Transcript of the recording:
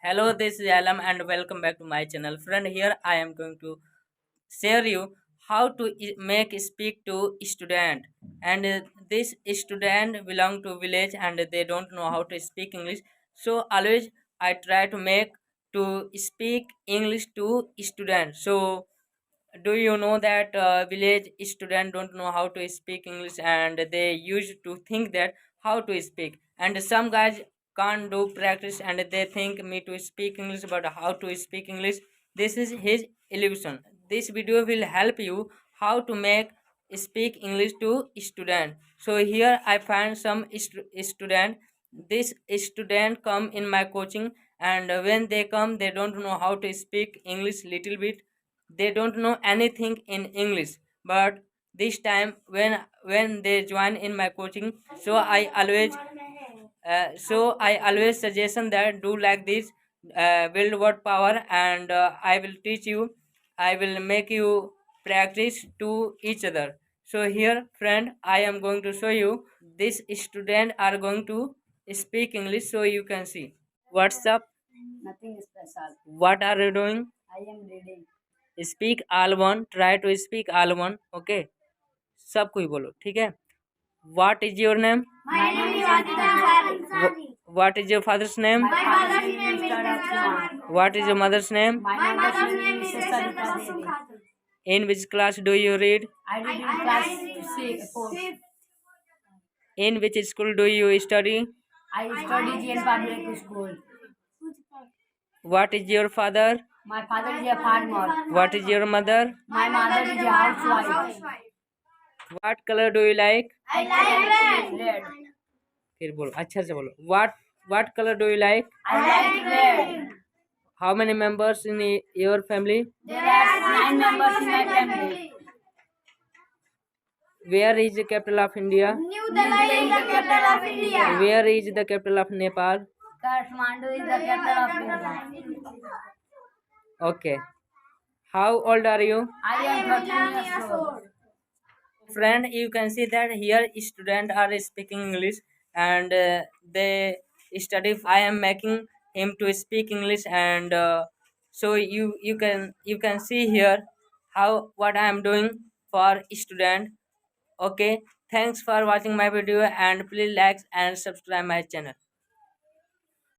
Hello, this is Alam and welcome back to my channel. Friend, here I am going to share you how to make speak to student. And this student belong to village and they don't know how to speak English. So always I try to make to speak English to student. So do you know that village students don't know how to speak English and they used to think that how to speak, and some guys can't do practice and they think me to speak English but how to speak English. This is his illusion. This video will help you how to make speak English to student. So here I find some student. This student come in my coaching, and when they come they don't know how to speak English little bit. They don't know anything in English, but this time when they join in my coaching, so I always suggestion that do like this. Build word power, and I will teach you. I will make you practice to each other. So here friend, I am going to show you. This student are going to speak English, so you can see. What's up? Nothing special. What are you doing? I am reading. Speak all one, try to speak all one. Okay, सब कोई बोलो, ठीक है. What is your name? My name is Ansari. What is your father's name? My father's name is Mr. Kumar. What is your mother's name? My mother's name is Sarita Devi. In which class do you read? I read in class 6. In which school do you study? I study in public school. What is your father? My father is a farmer. What is your mother? My mother is a housewife. What colour do you like? I like red. फिर बोलो, अच्छा से बोलो. What colour do you like? I like red. How many members in your family? There are 9 members in my family. Where is the capital of India? New Delhi is the capital of India. Where is the capital of Nepal? Kathmandu is the capital of Nepal. Okay. How old are you? I am 13 years old. Friend, you can see that here students are speaking English, and they study. I am making him to speak English, and so you can see here how what I am doing for student. Okay. Thanks for watching my video, and please like and subscribe my channel.